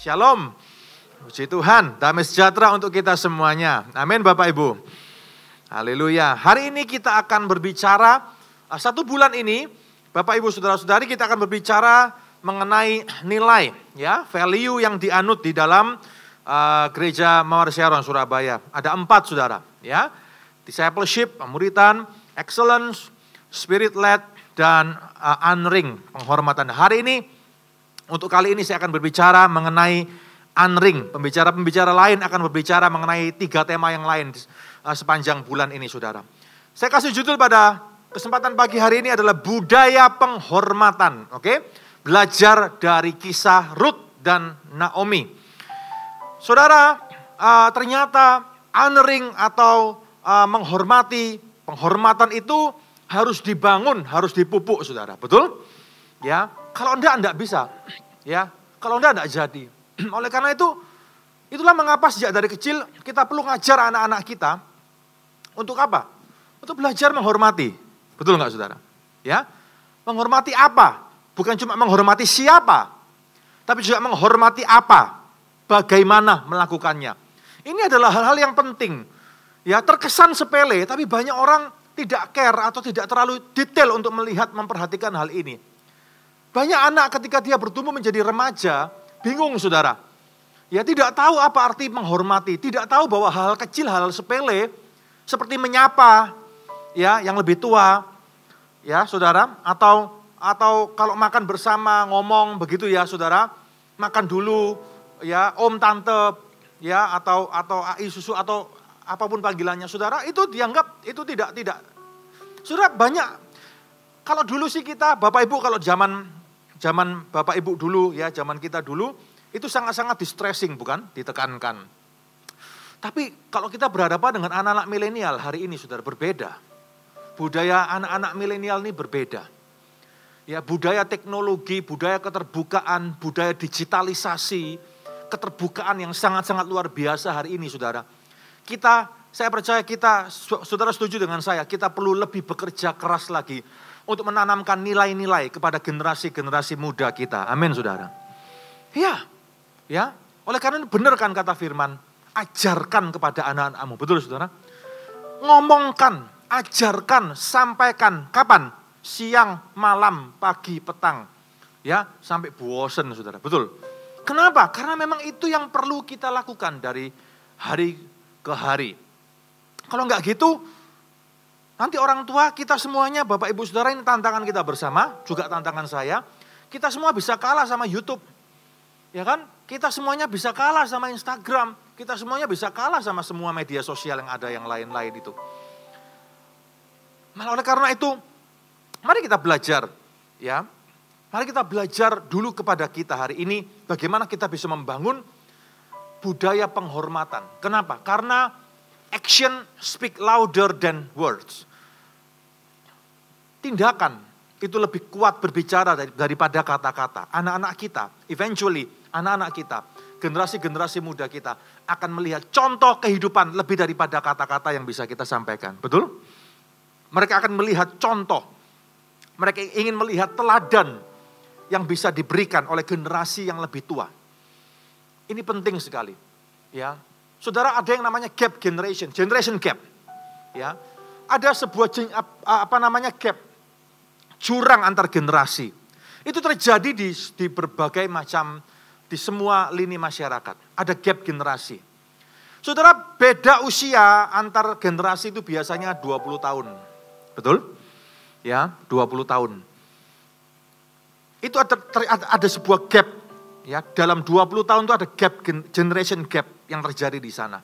Shalom. Puji Tuhan, damai sejahtera untuk kita semuanya. Amin Bapak Ibu. Haleluya. Hari ini kita akan berbicara, satu bulan ini Bapak Ibu Saudara-saudari kita akan berbicara mengenai nilai, ya, value yang dianut di dalam gereja Mawar Sharon Surabaya. Ada 4 saudara, ya. Discipleship, pemuritan, excellence, spirit led, dan unring, penghormatan. Hari ini, untuk kali ini saya akan berbicara mengenai unring. Pembicara-pembicara lain akan berbicara mengenai 3 tema yang lain sepanjang bulan ini saudara. Saya kasih judul pada kesempatan pagi hari ini adalah budaya penghormatan. Oke? Belajar dari kisah Ruth dan Naomi. Saudara, ternyata honoring atau menghormati, penghormatan itu harus dibangun, harus dipupuk saudara. Betul? Ya, kalau enggak bisa. Ya, kalau enggak jadi. Oleh karena itu, itulah mengapa sejak dari kecil kita perlu ngajar anak-anak kita untuk apa? Untuk belajar menghormati. Betul enggak saudara? Ya, menghormati apa? Bukan cuma menghormati siapa, tapi juga menghormati apa, bagaimana melakukannya. Ini adalah hal-hal yang penting. Ya, terkesan sepele, tapi banyak orang tidak care atau tidak terlalu detail untuk melihat, memperhatikan hal ini. Banyak anak ketika dia bertumbuh menjadi remaja, bingung saudara. Ya, tidak tahu apa arti menghormati, tidak tahu bahwa hal kecil, hal sepele, seperti menyapa, ya, yang lebih tua, ya saudara, atau kalau makan bersama ngomong begitu ya saudara, makan dulu, ya om tante, ya atau ai susu atau apapun panggilannya saudara, itu dianggap itu tidak. Saudara banyak, kalau dulu sih kita Bapak Ibu kalau zaman Bapak Ibu dulu ya, zaman kita dulu itu sangat-sangat distressing bukan, ditekankan. Tapi kalau kita berhadapan dengan anak-anak milenial hari ini saudara berbeda. Budaya anak-anak milenial ini berbeda. Ya, budaya teknologi, budaya keterbukaan, budaya digitalisasi, keterbukaan yang sangat-sangat luar biasa hari ini saudara. Saya percaya saudara setuju dengan saya, kita perlu lebih bekerja keras lagi untuk menanamkan nilai-nilai kepada generasi-generasi muda kita. Amin saudara. Ya. Oleh karena itu benar kan kata firman, ajarkan kepada anak-anakmu. Betul saudara? Ngomongkan, ajarkan, sampaikan. Kapan? Siang, malam, pagi, petang. Ya, sampai bosan saudara. Betul. Kenapa? Karena memang itu yang perlu kita lakukan dari hari ke hari. Kalau enggak gitu, nanti orang tua kita semuanya, Bapak Ibu Saudara, ini tantangan kita bersama, juga tantangan saya. Kita semua bisa kalah sama YouTube. Ya kan? Kita semuanya bisa kalah sama Instagram. Kita semuanya bisa kalah sama semua media sosial yang ada yang lain-lain itu. Malah oleh karena itu, mari kita belajar. Ya, mari kita belajar dulu kepada kita hari ini, bagaimana kita bisa membangun budaya penghormatan. Kenapa? Karena action speak louder than words. Tindakan itu lebih kuat berbicara daripada kata-kata. Anak-anak kita, eventually anak-anak kita, generasi-generasi muda kita akan melihat contoh kehidupan lebih daripada kata-kata yang bisa kita sampaikan. Betul? Mereka akan melihat contoh. Mereka ingin melihat teladan yang bisa diberikan oleh generasi yang lebih tua. Ini penting sekali. Ya. Saudara, ada yang namanya gap generation gap. Ya. Ada sebuah gap, jurang antar generasi. Itu terjadi di berbagai macam, di semua lini masyarakat. Ada gap generasi. Saudara, beda usia antar generasi itu biasanya 20 tahun. Betul? Ya, 20 tahun. Itu ada sebuah gap. Ya, dalam 20 tahun itu ada generation gap yang terjadi di sana.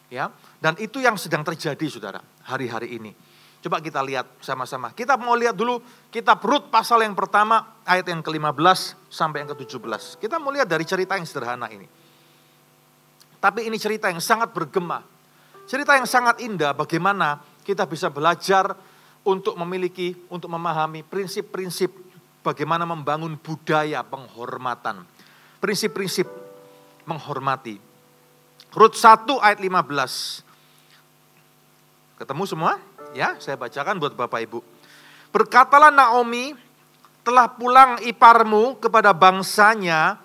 Ya, dan itu yang sedang terjadi saudara, hari-hari ini. Coba kita lihat sama-sama. Kita mau lihat dulu kitab Rut pasal yang pertama, ayat yang ke-15 sampai yang ke-17. Kita mau lihat dari cerita yang sederhana ini. Tapi ini cerita yang sangat bergema. Cerita yang sangat indah bagaimana kita bisa belajar untuk memahami prinsip-prinsip bagaimana membangun budaya penghormatan. Prinsip-prinsip menghormati. Rut 1 ayat 15. Ketemu semua? Ya, saya bacakan buat Bapak Ibu. Berkatalah Naomi, telah pulang iparmu kepada bangsanya,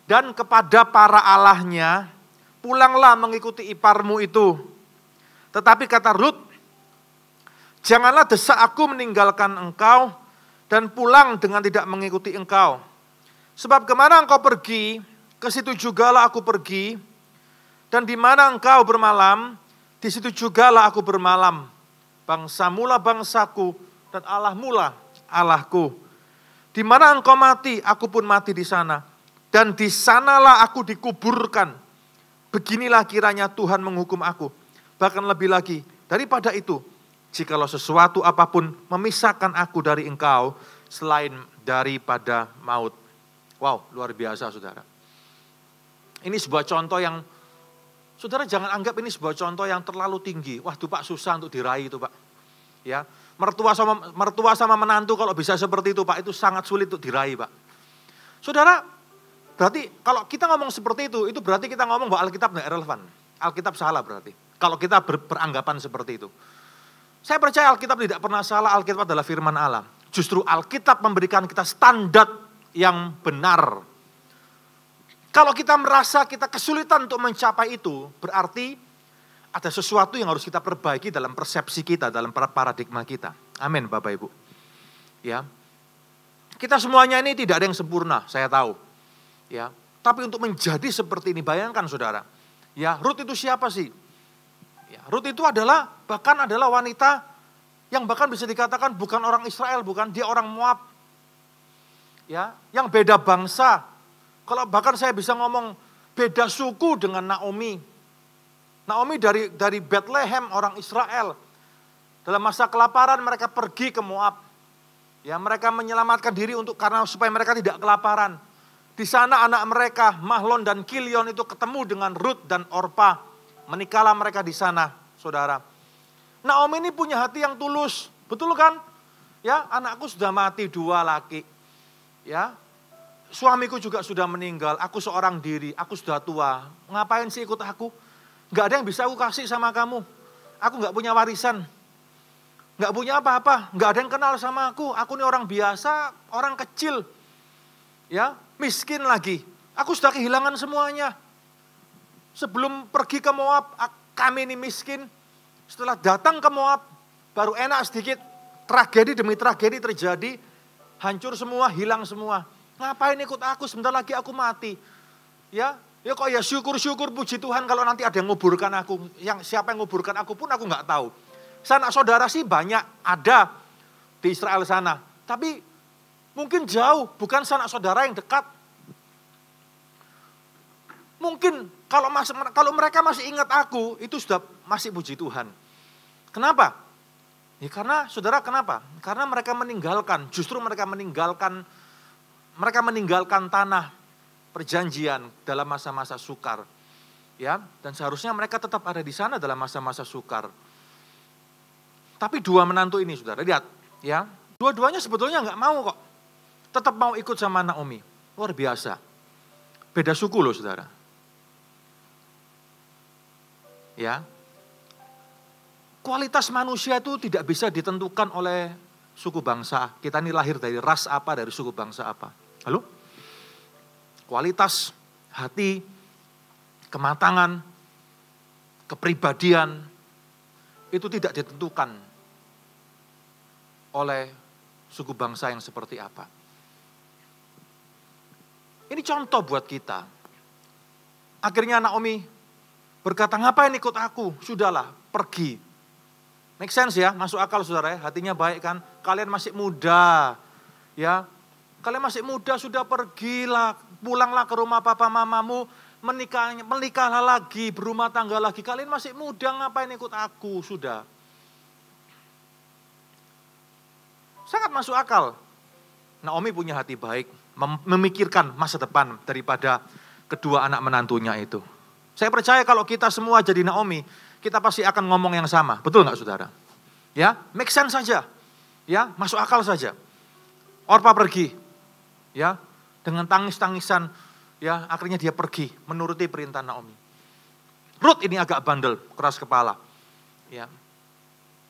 dan kepada para allahnya, pulanglah mengikuti iparmu itu. Tetapi kata Rut, janganlah desak aku meninggalkan engkau dan pulang dengan tidak mengikuti engkau. Sebab kemana engkau pergi, ke situ jugalah aku pergi, dan di mana engkau bermalam, di situ jugalah aku bermalam. Bangsamulah bangsaku, dan Allahmulah Allahku. Di mana engkau mati, aku pun mati di sana. Dan di sanalah aku dikuburkan. Beginilah kiranya Tuhan menghukum aku. Bahkan lebih lagi daripada itu, jikalau sesuatu apapun memisahkan aku dari engkau selain daripada maut. Wow, luar biasa saudara. Ini sebuah contoh yang, saudara jangan anggap ini sebuah contoh yang terlalu tinggi. Wah itu Pak susah untuk diraih itu Pak. Ya, mertua sama menantu kalau bisa seperti itu Pak, itu sangat sulit untuk diraih Pak. Saudara, berarti kalau kita ngomong seperti itu berarti kita ngomong bahwa Alkitab tidak relevan. Alkitab salah berarti. Kalau kita beranggapan seperti itu. Saya percaya Alkitab tidak pernah salah, Alkitab adalah firman Allah. Justru Alkitab memberikan kita standar yang benar. Kalau kita merasa kita kesulitan untuk mencapai itu, berarti ada sesuatu yang harus kita perbaiki dalam persepsi kita, dalam paradigma kita. Amin Bapak Ibu. Ya. Kita semuanya ini tidak ada yang sempurna, saya tahu. Ya. Tapi untuk menjadi seperti ini, bayangkan saudara. Ya, Rut itu siapa sih? Ya, Rut itu bahkan adalah wanita yang bahkan bisa dikatakan bukan orang Israel, bukan, dia orang Moab. Ya, yang beda bangsa. Kalau bahkan saya bisa ngomong beda suku dengan Naomi. Naomi dari Bethlehem, orang Israel. Dalam masa kelaparan mereka pergi ke Moab. Ya, mereka menyelamatkan diri karena supaya mereka tidak kelaparan. Di sana anak mereka Mahlon dan Kilion itu ketemu dengan Rut dan Orpa. Menikahlah mereka di sana, saudara. Naomi ini punya hati yang tulus, betul kan? Ya, anakku sudah mati 2 laki. Ya, suamiku juga sudah meninggal, aku seorang diri, aku sudah tua. Ngapain sih ikut aku? Gak ada yang bisa aku kasih sama kamu. Aku gak punya warisan. Gak punya apa-apa, gak ada yang kenal sama aku. Aku ini orang biasa, orang kecil. Ya, miskin lagi. Aku sudah kehilangan semuanya. Sebelum pergi ke Moab, kami ini miskin. Setelah datang ke Moab, baru enak sedikit. Tragedi demi tragedi terjadi. Hancur semua, hilang semua. Ngapain ikut aku, sebentar lagi aku mati. Ya kok ya syukur-syukur puji Tuhan kalau nanti ada yang nguburkan aku. Siapa yang nguburkan aku pun aku nggak tahu. Sanak saudara sih banyak ada di Israel sana. Tapi mungkin jauh, bukan sanak saudara yang dekat. Mungkin kalau mereka masih ingat aku, itu sudah masih puji Tuhan. Kenapa? Ya karena, saudara kenapa? Karena mereka meninggalkan tanah perjanjian dalam masa-masa sukar. Ya, dan seharusnya mereka tetap ada di sana dalam masa-masa sukar. Tapi 2 menantu ini, saudara, lihat. Ya, dua-duanya sebetulnya nggak mau kok. Tetap mau ikut sama Naomi. Luar biasa. Beda suku loh, saudara. Ya, kualitas manusia itu tidak bisa ditentukan oleh suku bangsa. Kita ini lahir dari ras apa, dari suku bangsa apa. Lalu, kualitas hati, kematangan, kepribadian, itu tidak ditentukan oleh suku bangsa yang seperti apa. Ini contoh buat kita. Akhirnya Naomi berkata, ngapain ikut aku? Sudahlah, pergi. Make sense ya, masuk akal saudara ya, hatinya baik kan. Kalian masih muda, ya. Kalian masih muda, sudah pergilah, pulanglah ke rumah papa mamamu, menikahlah lagi, berumah tangga lagi. Kalian masih muda, ngapain ikut aku? Sudah. Sangat masuk akal. Naomi punya hati baik, memikirkan masa depan daripada kedua anak menantunya itu. Saya percaya kalau kita semua jadi Naomi, kita pasti akan ngomong yang sama. Betul nggak saudara? Ya, make sense saja. Ya, masuk akal saja. Orpa pergi. Ya, dengan tangis-tangisan, ya, akhirnya dia pergi menuruti perintah Naomi. Rut ini agak bandel, keras kepala. Ya.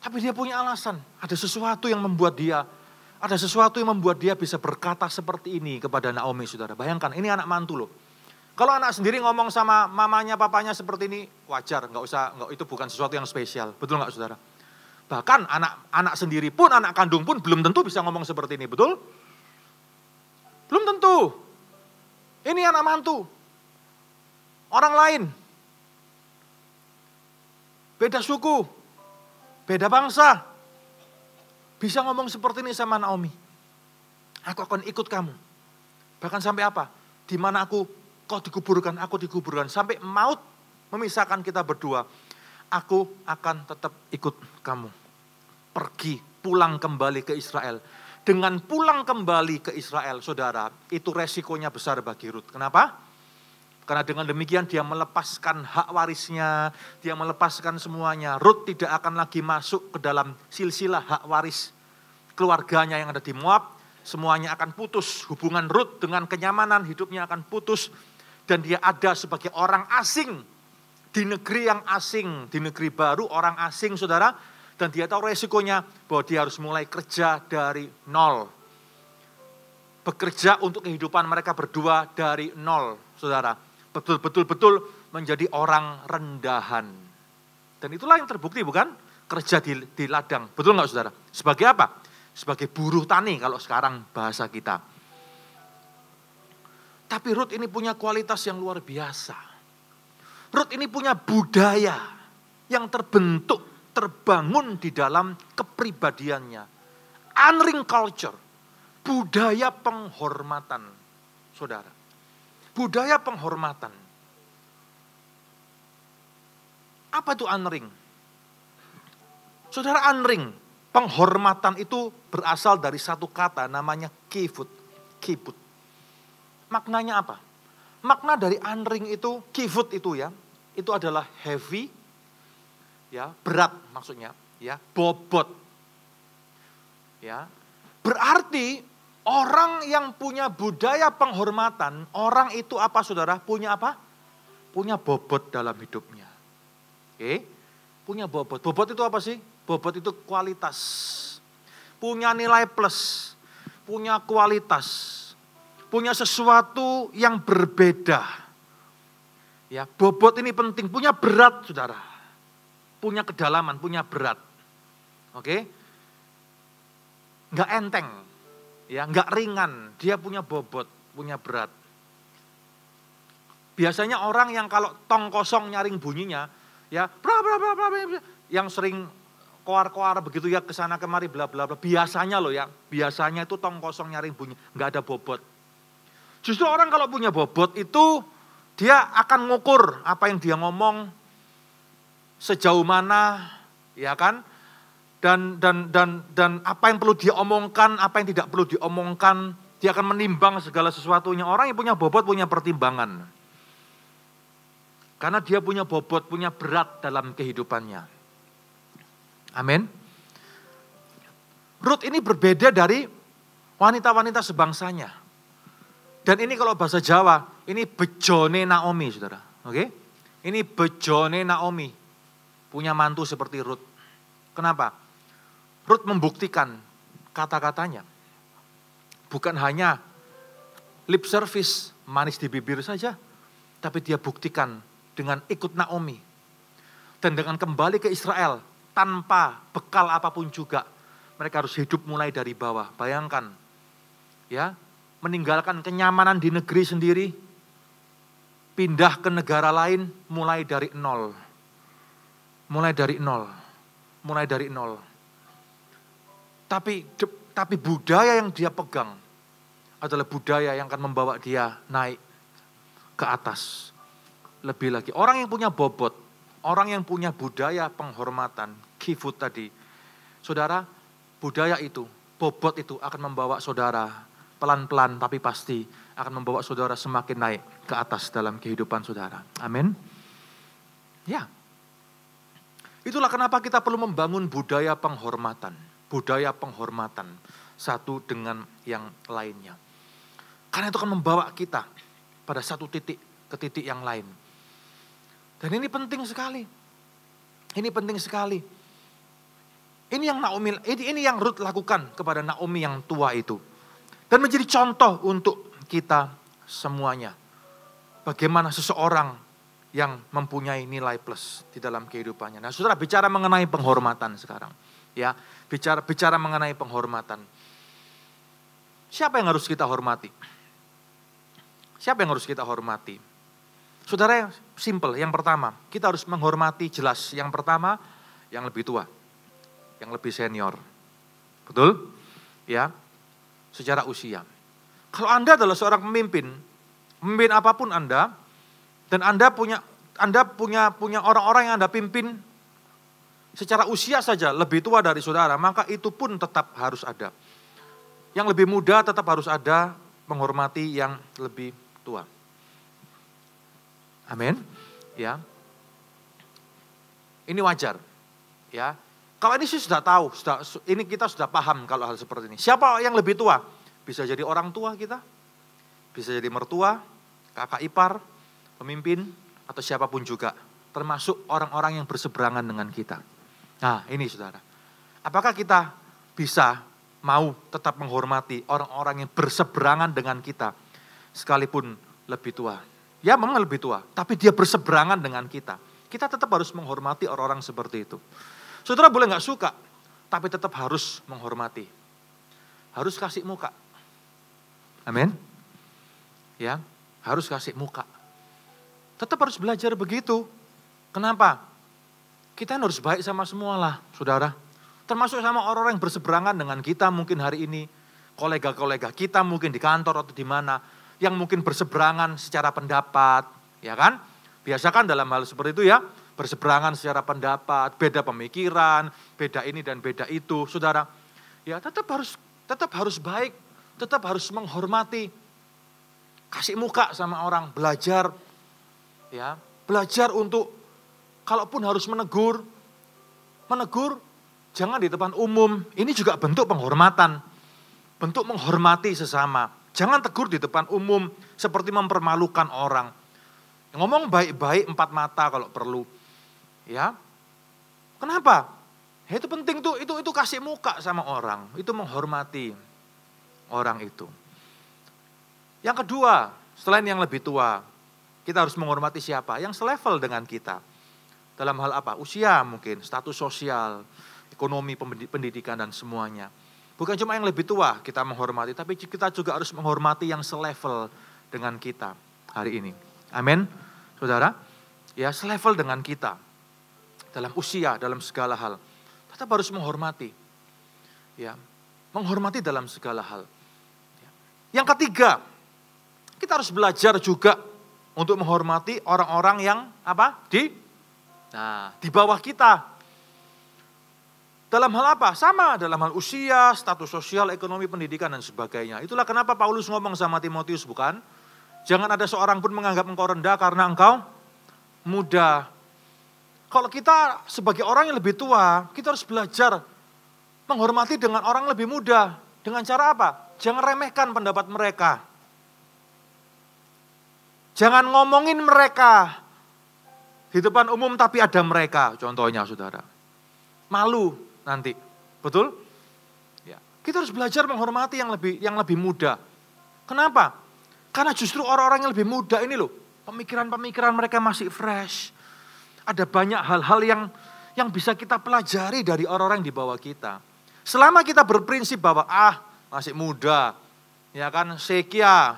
Tapi dia punya alasan, ada sesuatu yang membuat dia bisa berkata seperti ini kepada Naomi, saudara. Bayangkan, ini anak mantu loh. Kalau anak sendiri ngomong sama mamanya, papanya seperti ini, wajar, itu bukan sesuatu yang spesial. Betul nggak saudara? Bahkan anak sendiri pun, anak kandung pun belum tentu bisa ngomong seperti ini, betul? Belum tentu. Ini anak mantu. Orang lain. Beda suku. Beda bangsa. Bisa ngomong seperti ini sama Naomi. Aku akan ikut kamu. Bahkan sampai apa? Di mana kau dikuburkan, aku dikuburkan. Sampai maut memisahkan kita berdua. Aku akan tetap ikut kamu. Pergi, pulang kembali ke Israel. Dengan pulang kembali ke Israel, saudara, itu resikonya besar bagi Rut. Kenapa? Karena dengan demikian dia melepaskan hak warisnya, dia melepaskan semuanya. Rut tidak akan lagi masuk ke dalam silsilah hak waris keluarganya yang ada di Moab. Semuanya akan putus, hubungan Rut dengan kenyamanan hidupnya akan putus. Dan dia ada sebagai orang asing, di negeri yang asing, di negeri baru, orang asing saudara. Dan dia tahu resikonya bahwa dia harus mulai kerja dari nol. Bekerja untuk kehidupan mereka berdua dari nol, saudara. Betul-betul menjadi orang rendahan. Dan itulah yang terbukti bukan? Kerja di ladang. Betul nggak saudara? Sebagai apa? Sebagai buruh tani kalau sekarang bahasa kita. Tapi Rut ini punya kualitas yang luar biasa. Rut ini punya budaya yang terbangun di dalam kepribadiannya. Unring culture. Budaya penghormatan, saudara. Budaya penghormatan. Apa itu unring? Saudara, unring, penghormatan itu berasal dari satu kata namanya kivut. Kivut. Maknanya apa? Makna dari unring itu, kivut itu ya, itu adalah heavy, ya, berat maksudnya, ya, bobot. Ya. Berarti orang yang punya budaya penghormatan, orang itu apa saudara? Punya apa? Punya bobot dalam hidupnya. Oke? Punya bobot. Bobot itu apa sih? Bobot itu kualitas. Punya nilai plus. Punya kualitas. Punya sesuatu yang berbeda. Ya, bobot ini penting. Punya berat saudara. Punya kedalaman, punya berat. Oke? Enggak enteng. Ya, enggak ringan, dia punya bobot, punya berat. Biasanya orang yang kalau tong kosong nyaring bunyinya, ya, yang sering koar-koar begitu ya ke sana kemari bla bla bla. Biasanya loh ya, biasanya itu tong kosong nyaring bunyi, enggak ada bobot. Justru orang kalau punya bobot itu dia akan ngukur apa yang dia ngomong sejauh mana, ya kan? Dan apa yang perlu dia omongkan, apa yang tidak perlu diomongkan, dia akan menimbang segala sesuatunya. Orang yang punya bobot punya pertimbangan. Karena dia punya bobot, punya berat dalam kehidupannya. Amin. Rut ini berbeda dari wanita-wanita sebangsanya. Dan ini kalau bahasa Jawa, ini bejone Naomi, saudara. Oke? Ini bejone Naomi, punya mantu seperti Rut. Kenapa? Rut membuktikan kata-katanya. Bukan hanya lip service, manis di bibir saja. Tapi dia buktikan dengan ikut Naomi. Dan dengan kembali ke Israel, tanpa bekal apapun juga. Mereka harus hidup mulai dari bawah. Bayangkan, ya, meninggalkan kenyamanan di negeri sendiri, pindah ke negara lain, mulai dari nol. Mulai dari nol. Mulai dari nol. Tapi budaya yang dia pegang adalah budaya yang akan membawa dia naik ke atas. Lebih lagi, orang yang punya bobot, orang yang punya budaya penghormatan, kivut tadi. Saudara, budaya itu, bobot itu akan membawa saudara pelan-pelan tapi pasti akan membawa saudara semakin naik ke atas dalam kehidupan saudara. Amin. Ya. Itulah kenapa kita perlu membangun budaya penghormatan. Budaya penghormatan satu dengan yang lainnya. Karena itu akan membawa kita pada satu titik ke titik yang lain. Dan ini penting sekali. Ini penting sekali. Ini yang Rut lakukan kepada Naomi yang tua itu. Dan menjadi contoh untuk kita semuanya. bagaimana seseorang yang mempunyai nilai plus di dalam kehidupannya. Nah, saudara, bicara mengenai penghormatan sekarang. Ya, bicara mengenai penghormatan. Siapa yang harus kita hormati? Siapa yang harus kita hormati? Saudara, simple. Yang pertama, kita harus menghormati jelas. Yang pertama, yang lebih tua, yang lebih senior. Betul? Ya, secara usia. Kalau Anda adalah seorang pemimpin apapun Anda, dan Anda punya orang-orang yang Anda pimpin secara usia saja lebih tua dari saudara, maka itu pun tetap harus ada. Yang lebih muda tetap harus ada, menghormati yang lebih tua. Amin. Ya. Ini wajar. Ya. Kalau ini sih sudah tahu, ini kita sudah paham kalau hal seperti ini. Siapa yang lebih tua? Bisa jadi orang tua kita, bisa jadi mertua, kakak ipar, pemimpin, atau siapapun juga. Termasuk orang-orang yang berseberangan dengan kita. Nah, ini saudara. Apakah kita bisa mau tetap menghormati orang-orang yang berseberangan dengan kita, sekalipun lebih tua? Ya memang lebih tua, tapi dia berseberangan dengan kita. Kita tetap harus menghormati orang-orang seperti itu. Saudara boleh gak suka, tapi tetap harus menghormati. Harus kasih muka. Amin. Ya, harus kasih muka. Tetap harus belajar begitu. Kenapa? Kita harus baik sama semua lah, saudara. Termasuk sama orang-orang yang berseberangan dengan kita mungkin hari ini. Kolega-kolega kita mungkin di kantor atau di mana. Yang mungkin berseberangan secara pendapat. Ya kan? Biasakan dalam hal seperti itu ya. Berseberangan secara pendapat, beda pemikiran, beda ini dan beda itu. Saudara, ya tetap harus baik. Tetap harus menghormati. Kasih muka sama orang, belajar. Ya, belajar untuk kalaupun harus menegur jangan di depan umum. Ini juga bentuk penghormatan. Bentuk menghormati sesama. Jangan tegur di depan umum seperti mempermalukan orang. Ngomong baik-baik 4 mata kalau perlu. Ya. Kenapa? Ya, itu penting tuh, itu kasih muka sama orang. Itu menghormati orang itu. Yang kedua, selain yang lebih tua, kita harus menghormati siapa? Yang selevel dengan kita. Dalam hal apa? Usia mungkin, status sosial, ekonomi, pendidikan dan semuanya. Bukan cuma yang lebih tua kita menghormati, tapi kita juga harus menghormati yang selevel dengan kita hari ini. Amin, saudara. Ya, selevel dengan kita. Dalam usia, dalam segala hal. Tetap harus menghormati. Ya, menghormati dalam segala hal. Yang ketiga, kita harus belajar juga untuk menghormati orang-orang yang apa? Di bawah kita. Dalam hal apa? Sama, dalam hal usia, status sosial, ekonomi, pendidikan, dan sebagainya. Itulah kenapa Paulus ngomong sama Timotius, bukan? Jangan ada seorang pun menganggap engkau rendah karena engkau muda. Kalau kita sebagai orang yang lebih tua, kita harus belajar menghormati dengan orang lebih muda. Dengan cara apa? Jangan remehkan pendapat mereka. Jangan ngomongin mereka di depan umum tapi ada mereka, contohnya saudara. Malu nanti, betul? Ya, kita harus belajar menghormati yang lebih muda. Kenapa? Karena justru orang-orang yang lebih muda ini loh, pemikiran-pemikiran mereka masih fresh. Ada banyak hal-hal yang bisa kita pelajari dari orang-orang di bawah kita. Selama kita berprinsip bahwa masih muda, ya kan, sekia,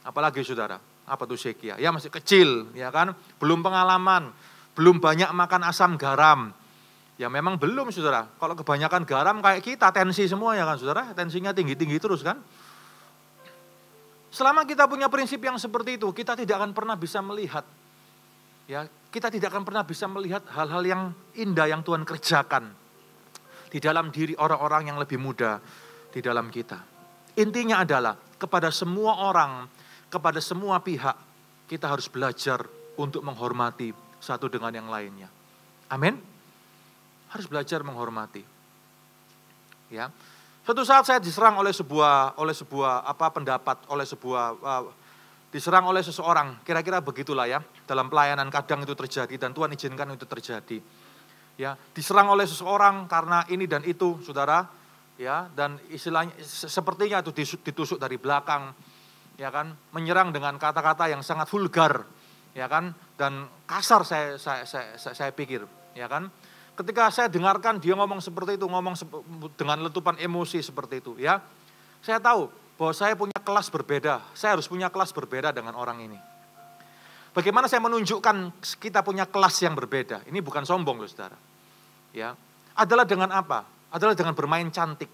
apalagi saudara. Apa tuh sekia? Ya masih kecil, ya kan? Belum pengalaman, belum banyak makan asam garam. Ya memang belum saudara. Kalau kebanyakan garam kayak kita, tensi semua ya kan saudara. Tensinya tinggi-tinggi terus kan. Selama kita punya prinsip yang seperti itu, kita tidak akan pernah bisa melihat. Ya, kita tidak akan pernah bisa melihat hal-hal yang indah yang Tuhan kerjakan di dalam diri orang-orang yang lebih muda di dalam kita. Intinya adalah kepada semua orang, kepada semua pihak, kita harus belajar untuk menghormati satu dengan yang lainnya. Amin. Harus belajar menghormati. Ya. Suatu saat saya diserang oleh sebuah pendapat, diserang oleh seseorang, kira-kira begitulah ya. Dalam pelayanan kadang itu terjadi dan Tuhan izinkan itu terjadi. Ya, diserang oleh seseorang karena ini dan itu, saudara. Ya, dan istilahnya sepertinya itu ditusuk dari belakang. ya kan, menyerang dengan kata-kata yang sangat vulgar, ya kan, dan kasar saya pikir, ya kan. Ketika saya dengarkan dia ngomong seperti itu, dengan letupan emosi seperti itu, ya, saya tahu bahwa saya punya kelas berbeda, saya harus punya kelas berbeda dengan orang ini. Bagaimana saya menunjukkan kita punya kelas yang berbeda? Ini bukan sombong loh saudara, ya, adalah dengan apa? Adalah dengan bermain cantik.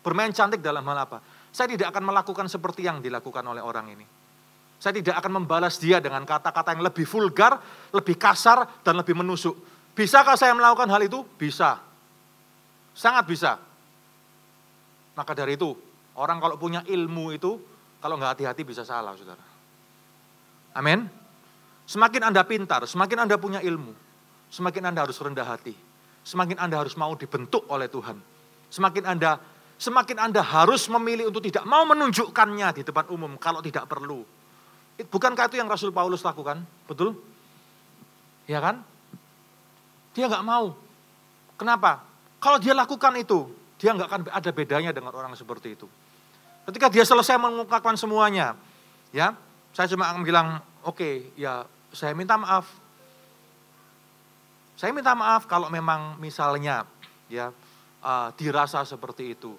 Bermain cantik dalam hal apa? Saya tidak akan melakukan seperti yang dilakukan oleh orang ini. Saya tidak akan membalas dia dengan kata-kata yang lebih vulgar, lebih kasar, dan lebih menusuk. Bisakah saya melakukan hal itu? Bisa. Sangat bisa. Maka dari itu, orang kalau punya ilmu itu, kalau nggak hati-hati bisa salah, saudara. Amin. Semakin Anda pintar, semakin Anda punya ilmu, semakin Anda harus rendah hati. Semakin Anda harus mau dibentuk oleh Tuhan. Semakin Anda harus memilih untuk tidak mau menunjukkannya di depan umum kalau tidak perlu. Bukankah itu yang Rasul Paulus lakukan? Betul? Ya kan? Dia nggak mau. Kenapa? Kalau dia lakukan itu, dia nggak akan ada bedanya dengan orang seperti itu. Ketika dia selesai mengungkapkan semuanya, ya, saya cuma akan bilang, oke, ya, saya minta maaf. Saya minta maaf kalau memang misalnya, ya, dirasa seperti itu,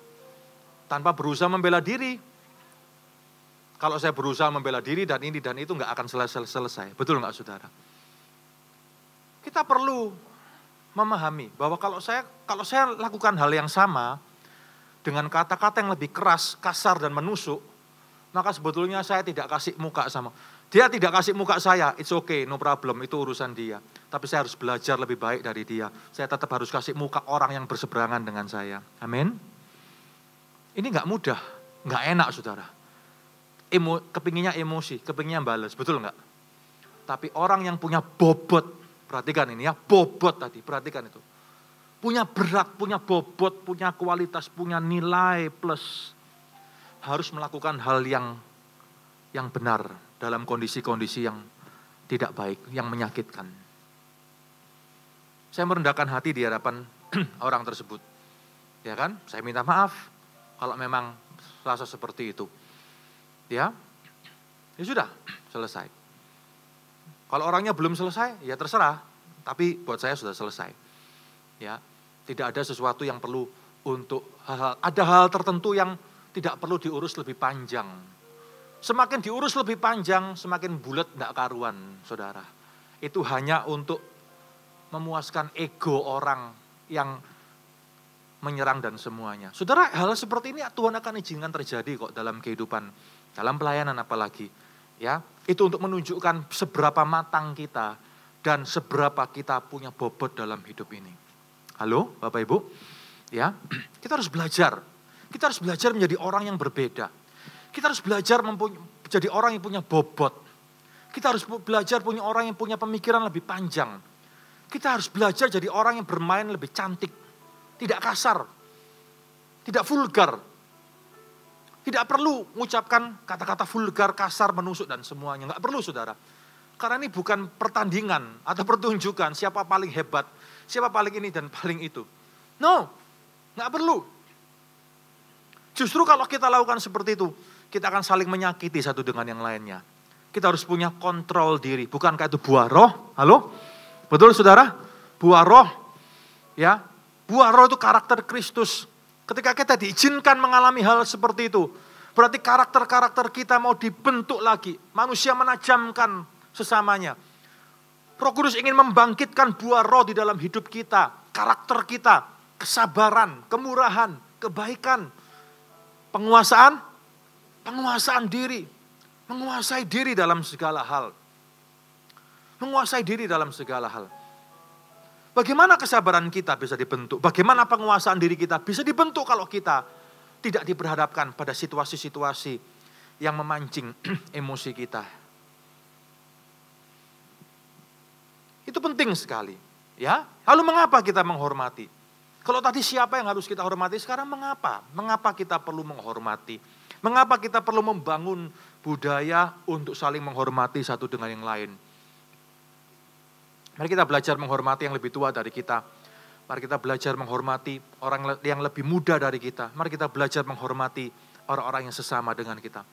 tanpa berusaha membela diri. Kalau saya berusaha membela diri dan ini dan itu nggak akan selesai. Betul nggak, saudara? Kita perlu memahami bahwa kalau saya lakukan hal yang sama dengan kata-kata yang lebih keras, kasar dan menusuk, maka sebetulnya saya tidak kasih muka sama dia, tidak kasih muka saya, it's okay, no problem, itu urusan dia. Tapi saya harus belajar lebih baik dari dia. Saya tetap harus kasih muka orang yang berseberangan dengan saya. Amin. Ini nggak mudah, nggak enak, saudara. Kepinginnya emosi, kepinginnya balas, betul nggak? Tapi orang yang punya bobot, perhatikan ini ya, bobot tadi, perhatikan itu. Punya berat, punya bobot, punya kualitas, punya nilai plus. Harus melakukan hal yang benar dalam kondisi-kondisi yang tidak baik, yang menyakitkan. Saya merendahkan hati di hadapan orang tersebut. Ya kan? Saya minta maaf kalau memang rasa seperti itu. Ya sudah, selesai. Kalau orangnya belum selesai, ya terserah. Tapi buat saya sudah selesai. Ya, tidak ada sesuatu yang perlu untuk ada hal tertentu yang tidak perlu diurus lebih panjang. Semakin diurus lebih panjang, semakin bulat tidak karuan, saudara. Itu hanya untuk memuaskan ego orang yang menyerang dan semuanya. Saudara, hal seperti ini Tuhan akan izinkan terjadi kok dalam kehidupan, dalam pelayanan apalagi. Ya, itu untuk menunjukkan seberapa matang kita dan seberapa kita punya bobot dalam hidup ini. Halo, Bapak Ibu? Ya, kita harus belajar. Kita harus belajar menjadi orang yang berbeda. Kita harus belajar menjadi orang yang punya bobot. Kita harus belajar punya orang yang punya pemikiran lebih panjang. Kita harus belajar jadi orang yang bermain lebih cantik. Tidak kasar. Tidak vulgar. Tidak perlu mengucapkan kata-kata vulgar, kasar, menusuk dan semuanya. Enggak perlu, saudara. Karena ini bukan pertandingan atau pertunjukan siapa paling hebat, siapa paling ini dan paling itu. No, enggak perlu. Justru kalau kita lakukan seperti itu, kita akan saling menyakiti satu dengan yang lainnya. Kita harus punya kontrol diri. Bukankah itu buah roh? Halo? Betul, saudara? Buah roh. Ya, buah roh itu karakter Kristus. Ketika kita diizinkan mengalami hal seperti itu, berarti karakter-karakter kita mau dibentuk lagi. Manusia menajamkan sesamanya. Roh Kudus ingin membangkitkan buah roh di dalam hidup kita. Karakter kita, kesabaran, kemurahan, kebaikan, penguasaan diri. Menguasai diri dalam segala hal. Menguasai diri dalam segala hal. Bagaimana kesabaran kita bisa dibentuk? Bagaimana penguasaan diri kita bisa dibentuk kalau kita tidak diperhadapkan pada situasi-situasi yang memancing emosi kita? Itu penting sekali, ya. Lalu mengapa kita menghormati? Kalau tadi siapa yang harus kita hormati, sekarang mengapa? Mengapa kita perlu menghormati? Mengapa kita perlu membangun budaya untuk saling menghormati satu dengan yang lain? Mari kita belajar menghormati yang lebih tua dari kita. Mari kita belajar menghormati orang yang lebih muda dari kita. Mari kita belajar menghormati orang-orang yang sesama dengan kita.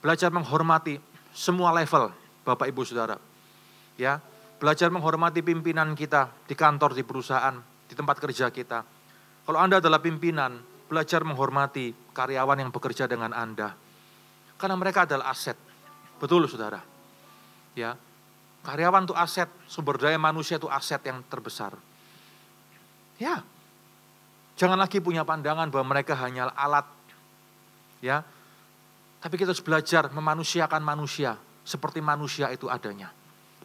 belajar menghormati semua level Bapak Ibu Saudara. Ya, belajar menghormati pimpinan kita di kantor, di perusahaan, di tempat kerja kita. Kalau Anda adalah pimpinan, belajar menghormati karyawan yang bekerja dengan Anda. Karena mereka adalah aset. Betul Saudara. Ya, karyawan itu aset, sumber daya manusia itu aset yang terbesar. Ya, jangan lagi punya pandangan bahwa mereka hanya alat. Ya, tapi kita harus belajar memanusiakan manusia seperti manusia itu adanya.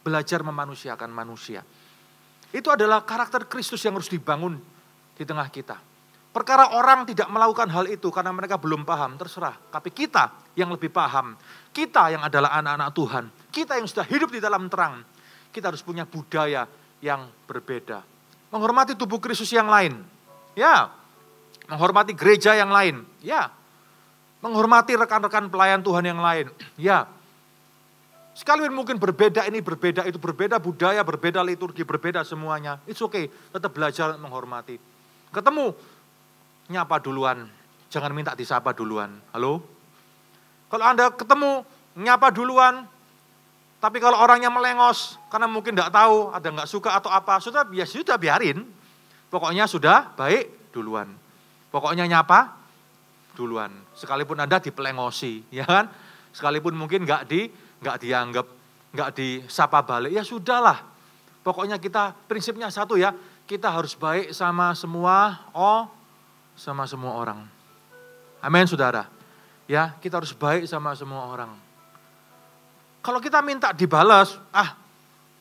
Belajar memanusiakan manusia. Itu adalah karakter Kristus yang harus dibangun di tengah kita. Perkara orang tidak melakukan hal itu karena mereka belum paham, terserah. Tapi kita yang lebih paham, kita yang adalah anak-anak Tuhan, kita yang sudah hidup di dalam terang, kita harus punya budaya yang berbeda. Menghormati tubuh Kristus yang lain, ya. Menghormati gereja yang lain, ya. Menghormati rekan-rekan pelayan Tuhan yang lain, ya. Sekalipun mungkin berbeda ini, berbeda itu, berbeda budaya, berbeda liturgi, berbeda semuanya. It's okay, tetap belajar menghormati. Ketemu, nyapa duluan, jangan minta disapa duluan. Halo? Kalau Anda ketemu, nyapa duluan, tapi kalau orangnya melengos, karena mungkin tidak tahu, ada nggak suka atau apa, sudah biarin. Pokoknya sudah baik duluan. Pokoknya nyapa duluan. Sekalipun Anda dipelengosi, ya kan? Sekalipun mungkin nggak dianggap, nggak disapa balik, ya sudahlah. Pokoknya kita prinsipnya satu ya, kita harus baik sama semua orang. Amin saudara. Ya, kita harus baik sama semua orang. Kalau kita minta dibalas,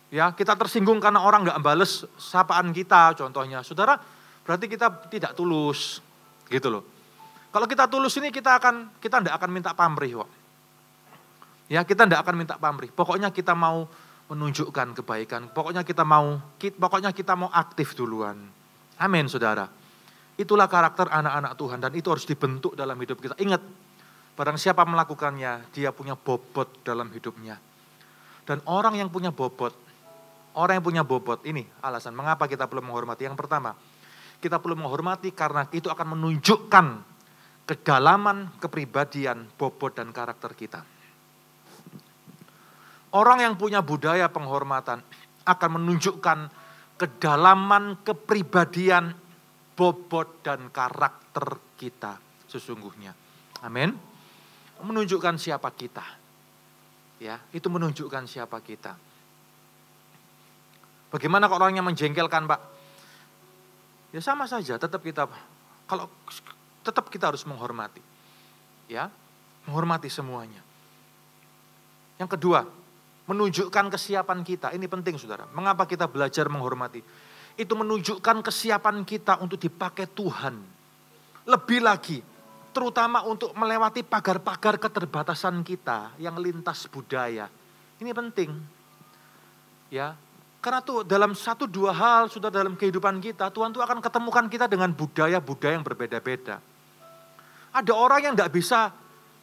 ya kita tersinggung karena orang nggak balas sapaan kita, contohnya, saudara, berarti kita tidak tulus, gitu loh. Kalau kita tulus ini kita tidak akan minta pamrih kok. Ya, kita tidak akan minta pamrih. Pokoknya kita mau menunjukkan kebaikan. Pokoknya kita mau aktif duluan. Amin, saudara. Itulah karakter anak-anak Tuhan dan itu harus dibentuk dalam hidup kita. Ingat, barang siapa melakukannya, dia punya bobot dalam hidupnya. Dan orang yang punya bobot, ini alasan mengapa kita perlu menghormati. Yang pertama, kita perlu menghormati karena itu akan menunjukkan kedalaman kepribadian, bobot dan karakter kita. Orang yang punya budaya penghormatan akan menunjukkan kedalaman kepribadian, bobot dan karakter kita sesungguhnya. Amin. Menunjukkan siapa kita. Ya, itu menunjukkan siapa kita. Bagaimana kalau orangnya menjengkelkan, Pak? Ya sama saja, tetap kita harus menghormati. Ya, menghormati semuanya. Yang kedua, menunjukkan kesiapan kita. Ini penting saudara. Mengapa kita belajar menghormati? Itu menunjukkan kesiapan kita untuk dipakai Tuhan. Lebih lagi, terutama untuk melewati pagar-pagar keterbatasan kita yang lintas budaya. Ini penting. Ya, karena tuh dalam 1-2 hal sudah dalam kehidupan kita, Tuhan tuh akan ketemukan kita dengan budaya-budaya yang berbeda-beda. Ada orang yang tidak bisa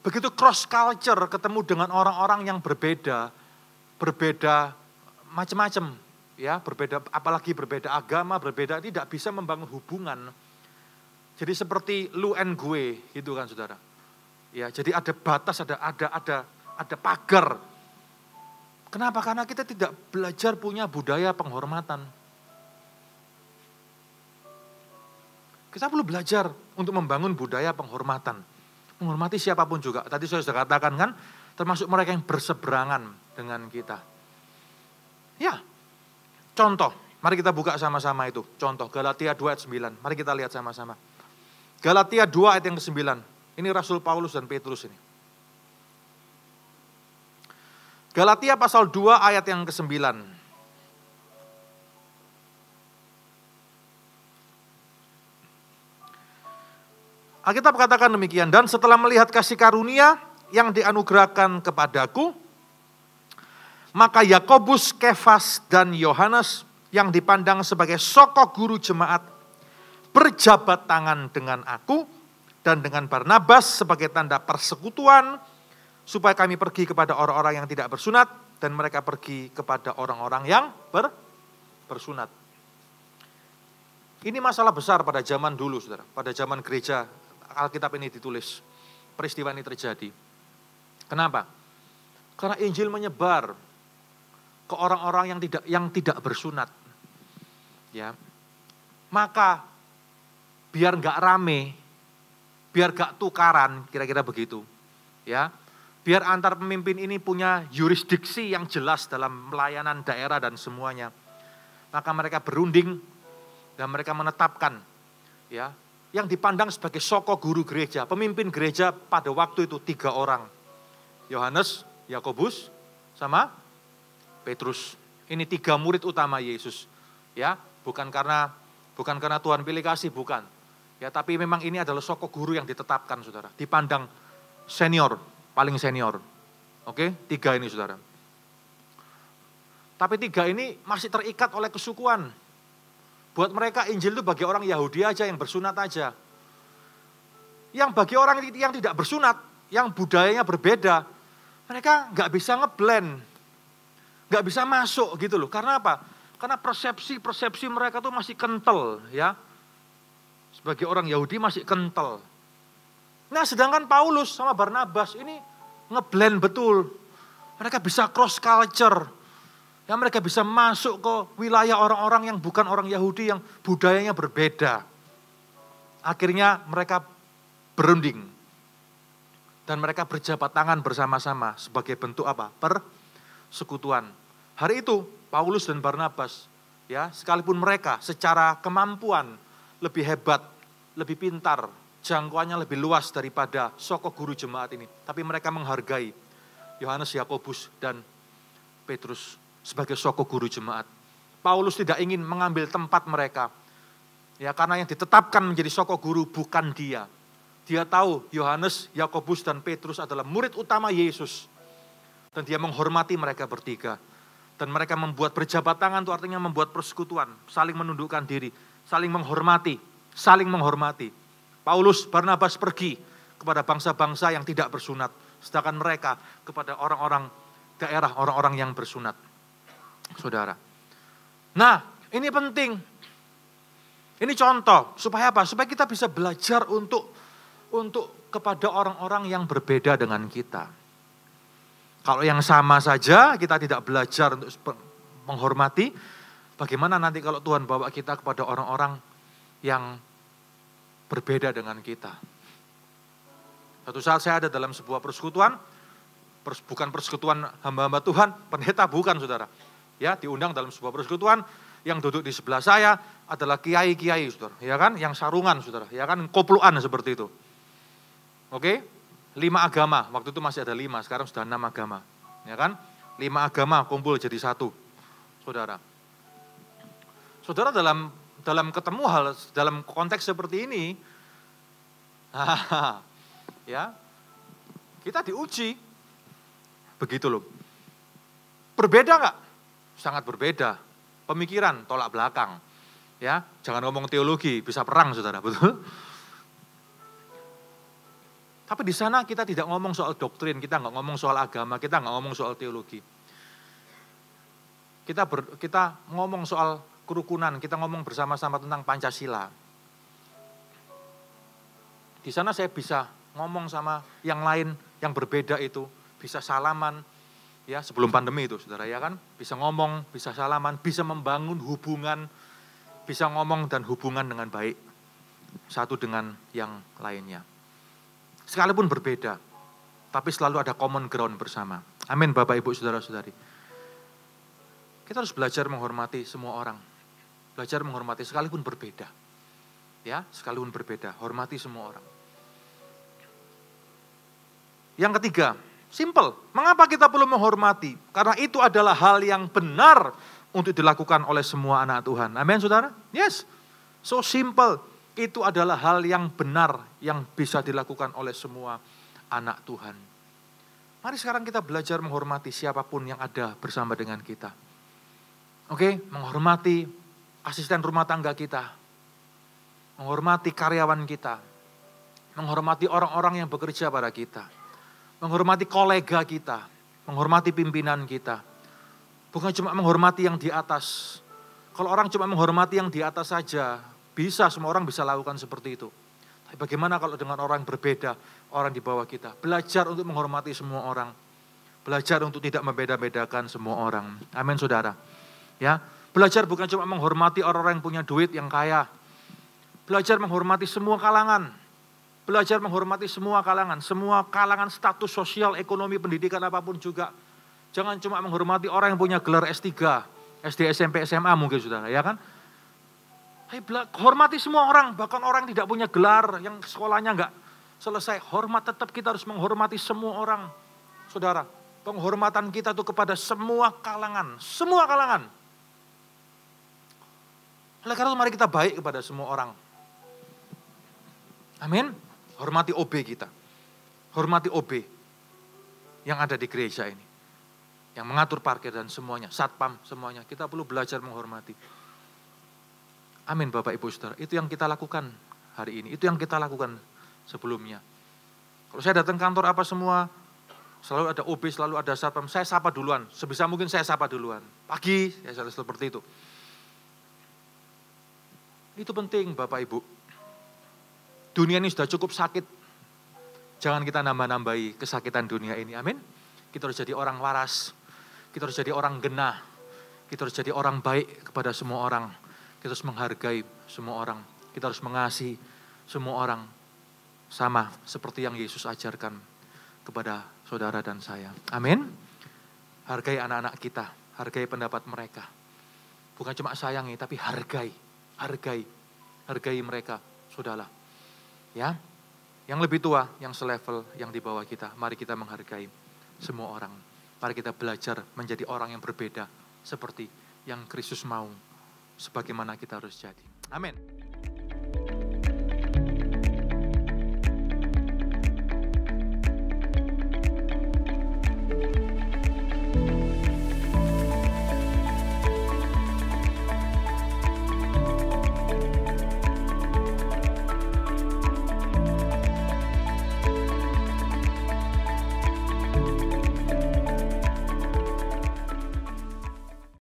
begitu cross culture ketemu dengan orang-orang yang berbeda macam-macam, ya, berbeda, apalagi berbeda agama, berbeda, tidak bisa membangun hubungan. Jadi seperti lu and gue, gitu kan saudara. Ya, jadi ada batas, ada pagar. Kenapa? Karena kita tidak belajar punya budaya penghormatan. Kita perlu belajar untuk membangun budaya penghormatan. Menghormati siapapun juga. Tadi saya sudah katakan kan, termasuk mereka yang berseberangan dengan kita. Ya, contoh, mari kita buka sama-sama itu. Contoh, Galatia 2 ayat 9. Mari kita lihat sama-sama. Galatia 2 ayat yang ke-9. Ini Rasul Paulus dan Petrus ini. Galatia pasal 2 ayat yang ke-9. Alkitab katakan demikian, dan setelah melihat kasih karunia yang dianugerahkan kepadaku, maka Yakobus, Kefas, dan Yohanes yang dipandang sebagai sokok guru jemaat berjabat tangan dengan aku dan dengan Barnabas sebagai tanda persekutuan supaya kami pergi kepada orang-orang yang tidak bersunat dan mereka pergi kepada orang-orang yang bersunat. Ini masalah besar pada zaman dulu, saudara. Pada zaman gereja Alkitab ini ditulis, peristiwa ini terjadi. Kenapa? Karena Injil menyebar ke orang-orang yang tidak bersunat. Ya. Maka biar nggak rame, biar nggak tukaran, kira-kira begitu. Ya. Biar antar pemimpin ini punya yurisdiksi yang jelas dalam pelayanan daerah dan semuanya. Maka mereka berunding dan mereka menetapkan, ya, yang dipandang sebagai soko guru gereja, pemimpin gereja pada waktu itu 3 orang. Yohanes, Yakobus, sama Petrus. Ini 3 murid utama Yesus. Ya, bukan karena Tuhan pilih kasih, bukan. Ya, tapi memang ini adalah soko guru yang ditetapkan, saudara. Dipandang senior, paling senior. Oke, 3 ini, saudara. Tapi 3 ini masih terikat oleh kesukuan. Buat mereka Injil itu bagi orang Yahudi aja, yang bersunat aja. Yang bagi orang yang tidak bersunat, yang budayanya berbeda, mereka nggak bisa ngeblend, nggak bisa masuk gitu loh. Karena apa? Karena persepsi mereka tuh masih kental, ya. Sebagai orang Yahudi masih kental. Nah, sedangkan Paulus sama Barnabas ini ngeblend betul. Mereka bisa cross culture. Ya, mereka bisa masuk ke wilayah orang-orang yang bukan orang Yahudi, yang budayanya berbeda. Akhirnya mereka berunding. Dan mereka berjabat tangan bersama-sama sebagai bentuk apa? Persekutuan. Hari itu Paulus dan Barnabas, ya, sekalipun mereka secara kemampuan lebih hebat, lebih pintar, jangkauannya lebih luas daripada soko guru jemaat ini, tapi mereka menghargai Yohanes, Yakobus, dan Petrus sebagai soko guru jemaat. Paulus tidak ingin mengambil tempat mereka, ya, karena yang ditetapkan menjadi soko guru bukan dia. Dia tahu Yohanes, Yakobus, dan Petrus adalah murid utama Yesus. Dan dia menghormati mereka bertiga. Dan mereka membuat berjabat tangan, itu artinya membuat persekutuan. Saling menundukkan diri, saling menghormati. Paulus, Barnabas pergi kepada bangsa-bangsa yang tidak bersunat. Sedangkan mereka kepada orang-orang daerah, orang-orang yang bersunat. Saudara. Nah, ini penting. Ini contoh, supaya apa? Supaya kita bisa belajar untuk kepada orang-orang yang berbeda dengan kita. Kalau yang sama saja kita tidak belajar untuk menghormati, bagaimana nanti kalau Tuhan bawa kita kepada orang-orang yang berbeda dengan kita. Suatu saat saya ada dalam sebuah persekutuan, bukan persekutuan hamba-hamba Tuhan, pendeta bukan, saudara. Ya, diundang dalam sebuah persekutuan, yang duduk di sebelah saya adalah kiai-kiai, saudara. Ya kan, yang sarungan, saudara. Ya kan, kopluan seperti itu. Oke, 5 agama, waktu itu masih ada 5, sekarang sudah 6 agama. Ya kan, 5 agama kumpul jadi 1, saudara. Saudara dalam ketemu dalam konteks seperti ini, ya, kita diuji, begitu loh. Berbeda nggak? Sangat berbeda. Pemikiran tolak belakang, ya. Jangan ngomong teologi, bisa perang, saudara, betul? Tapi di sana kita tidak ngomong soal doktrin, kita nggak ngomong soal agama, kita nggak ngomong soal teologi. Kita ngomong soal kerukunan, kita ngomong bersama-sama tentang Pancasila. Di sana saya bisa ngomong sama yang lain, yang berbeda itu, bisa salaman, ya, sebelum pandemi itu, saudara, ya kan, bisa ngomong, bisa salaman, bisa membangun hubungan, bisa ngomong dan hubungan dengan baik satu dengan yang lainnya. Sekalipun berbeda, tapi selalu ada common ground bersama. Amin, Bapak, Ibu, saudara-saudari. Kita harus belajar menghormati semua orang. Belajar menghormati sekalipun berbeda. Ya, sekalipun berbeda, hormati semua orang. Yang ketiga, simple. Mengapa kita perlu menghormati? Karena itu adalah hal yang benar untuk dilakukan oleh semua anak Tuhan. Amin, saudara? Yes, so simple. Itu adalah hal yang benar yang bisa dilakukan oleh semua anak Tuhan. Mari sekarang kita belajar menghormati siapapun yang ada bersama dengan kita. Oke, menghormati asisten rumah tangga kita. Menghormati karyawan kita. Menghormati orang-orang yang bekerja pada kita. Menghormati kolega kita. Menghormati pimpinan kita. Bukan cuma menghormati yang di atas. Kalau orang cuma menghormati yang di atas saja, bisa, semua orang bisa lakukan seperti itu. Bagaimana kalau dengan orang yang berbeda, orang di bawah kita? Belajar untuk menghormati semua orang. Belajar untuk tidak membeda-bedakan semua orang. Amin, saudara. Ya, belajar bukan cuma menghormati orang-orang yang punya duit, yang kaya. Belajar menghormati semua kalangan. Belajar menghormati semua kalangan status sosial, ekonomi, pendidikan apapun juga. Jangan cuma menghormati orang yang punya gelar S3, SD, SMP, SMA mungkin saudara, ya kan? Hormati semua orang, bahkan orang yang tidak punya gelar, yang sekolahnya enggak selesai. Hormat, tetap kita harus menghormati semua orang. Saudara, penghormatan kita itu kepada semua kalangan. Semua kalangan. Oleh karena itu mari kita baik kepada semua orang. Amin. Hormati OB kita. Hormati OB yang ada di gereja ini. Yang mengatur parkir dan semuanya. Satpam semuanya. Kita perlu belajar menghormati. Amin Bapak Ibu Saudara. Itu yang kita lakukan hari ini. Itu yang kita lakukan sebelumnya. Kalau saya datang kantor apa semua, selalu ada OB, selalu ada satpam. Saya sapa duluan. Sebisa mungkin saya sapa duluan. Pagi, ya seperti itu. Itu penting Bapak Ibu. Dunia ini sudah cukup sakit. Jangan kita nambah-nambahi kesakitan dunia ini. Amin. Kita harus jadi orang waras. Kita harus jadi orang genah. Kita harus jadi orang baik kepada semua orang. Kita harus menghargai semua orang. Kita harus mengasihi semua orang. Sama seperti yang Yesus ajarkan kepada saudara dan saya. Amin. Hargai anak-anak kita. Hargai pendapat mereka. Bukan cuma sayangi, tapi hargai. Hargai mereka, saudara. Ya, yang lebih tua, yang selevel, yang di bawah kita, mari kita menghargai semua orang. Mari kita belajar menjadi orang yang berbeda, seperti yang Kristus mau, sebagaimana kita harus jadi. Amin.